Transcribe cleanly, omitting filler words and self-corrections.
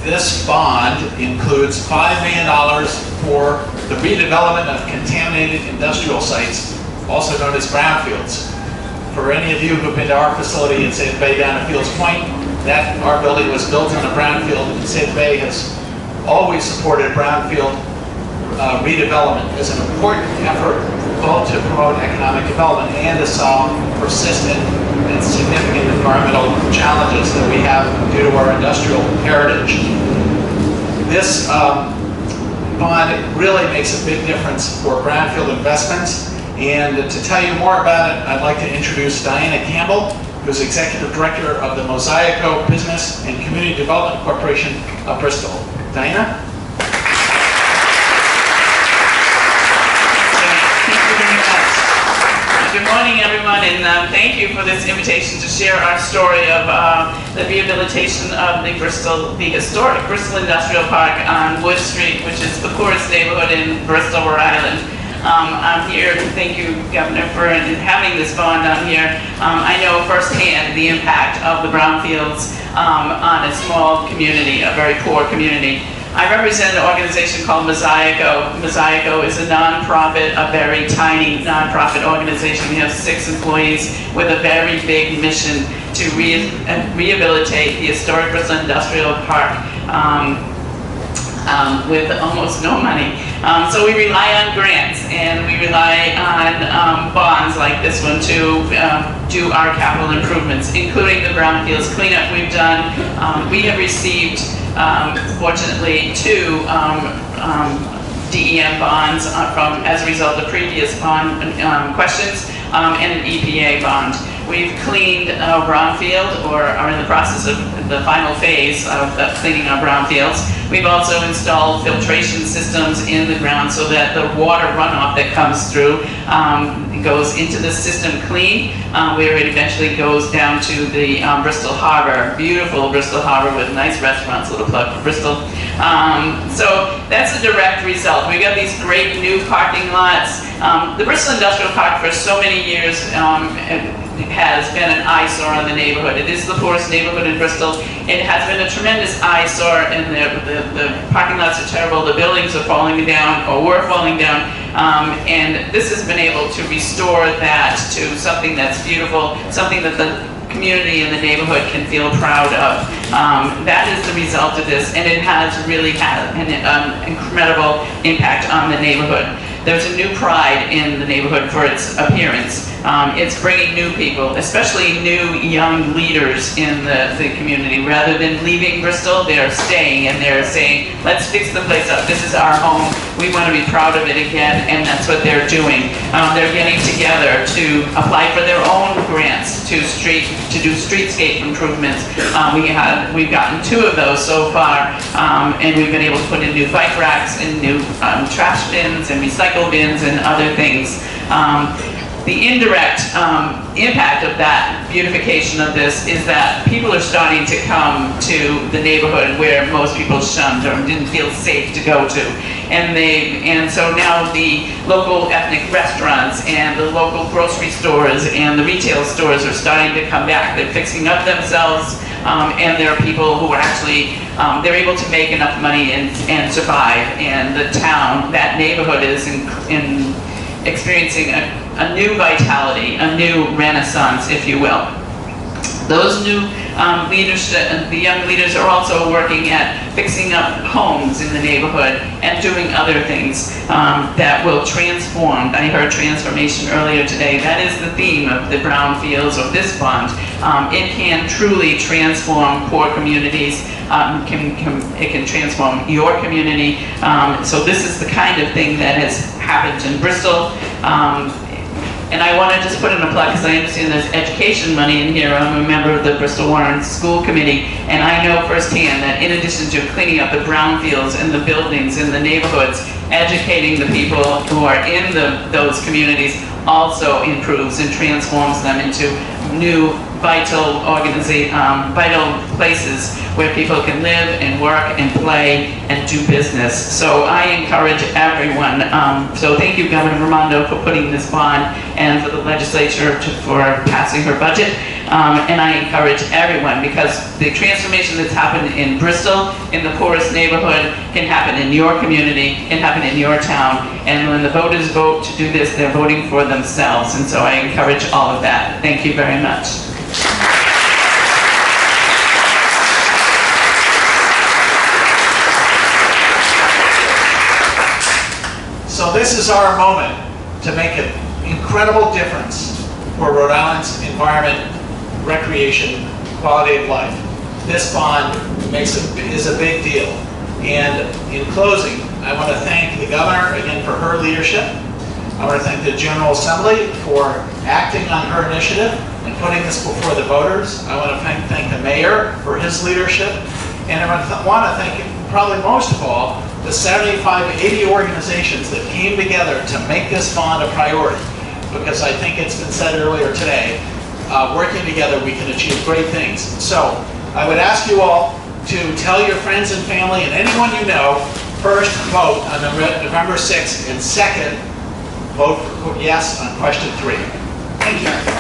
This bond includes $5 million for the redevelopment of contaminated industrial sites, also known as brownfields. For any of you who've been to our facility in Santa Bay down at Fields Point, our building was built on a brownfield, and Santa Bay has always supported brownfield redevelopment as an important effort both to promote economic development and to solve persistent and significant environmental challenges that we have due to our industrial heritage. This bond really makes a big difference for brownfield investments. And to tell you more about it, I'd like to introduce Diana Campbell, who's Executive Director of the Mosaic Business and Community Development Corporation of Bristol. Diana? Good morning, everyone, and thank you for this invitation to share our story of the rehabilitation of the historic Bristol Industrial Park on Wood Street, which is the poorest neighborhood in Bristol, Rhode Island. I'm here to thank you, Governor, for having this bond on here. I know firsthand the impact of the brownfields on a small community, a very poor community. I represent an organization called Mosaic. Mosaic is a nonprofit, a very tiny nonprofit organization. We have 6 employees with a very big mission to rehabilitate the historic Bristol Industrial Park with almost no money. So we rely on grants, and we rely on bonds like this one to do our capital improvements, including the brownfields cleanup we've done. We have received, fortunately, 2 DEM bonds as a result of previous bond questions, and an EPA bond. We've cleaned our brownfield, or are in the process of the final phase of cleaning our brownfields. We've also installed filtration systems in the ground so that the water runoff that comes through goes into the system clean, where it eventually goes down to the Bristol Harbor, beautiful Bristol Harbor with nice restaurants, little plug for Bristol. So that's a direct result. We've got these great new parking lots. The Bristol Industrial Park for so many years has been an eyesore in the neighborhood. It is the poorest neighborhood in Bristol. It has been a tremendous eyesore, and the parking lots are terrible. The buildings are falling down, or were falling down, and this has been able to restore that to something that's beautiful, something that the community and the neighborhood can feel proud of. That is the result of this, and it has really had an incredible impact on the neighborhood. There's a new pride in the neighborhood for its appearance. It's bringing new people, especially new young leaders in the community. Rather than leaving Bristol, they're staying, and they're saying, let's fix the place up. This is our home. We want to be proud of it again, and that's what they're doing. They're getting together to apply for their own grants to do streetscape improvements. We've gotten 2 of those so far, and we've been able to put in new bike racks and new trash bins and recycle bins and other things. The indirect impact of that beautification of this is that people are starting to come to the neighborhood where most people shunned or didn't feel safe to go to. And so now the local ethnic restaurants and the local grocery stores and the retail stores are starting to come back. They're fixing up themselves, and there are people who are actually, they're able to make enough money and survive. And the town, that neighborhood is experiencing a new vitality, a new renaissance, if you will. Those new leaders, the young leaders, are also working at fixing up homes in the neighborhood and doing other things that will transform. I heard transformation earlier today. That is the theme of the brownfields of this bond. It can truly transform poor communities. It can transform your community. So this is the kind of thing that has happened in Bristol. And I want to just put in a plug, because I understand there's education money in here. I'm a member of the Bristol Warren School Committee, and I know firsthand that in addition to cleaning up the brownfields and the buildings in the neighborhoods, educating the people who are in those communities also improves and transforms them into new vital places where people can live and work and play and do business. So I encourage everyone. So thank you, Governor Raimondo, for putting this bond, and for the legislature for passing her budget. And I encourage everyone, because the transformation that's happened in Bristol, in the poorest neighborhood, can happen in your community, can happen in your town. And when the voters vote to do this, they're voting for themselves. And so I encourage all of that. Thank you very much. So this is our moment to make an incredible difference for Rhode Island's environment, recreation, quality of life. This bond is a big deal. And in closing, I want to thank the governor again for her leadership. I want to thank the General Assembly for acting on her initiative and putting this before the voters. I want to thank the mayor for his leadership. And I want to thank, probably most of all, the 75, 80 organizations that came together to make this bond a priority. Because I think it's been said earlier today, working together we can achieve great things. So I would ask you all to tell your friends and family and anyone you know, first vote on November 6th, and second, vote yes on question 3. Thank you.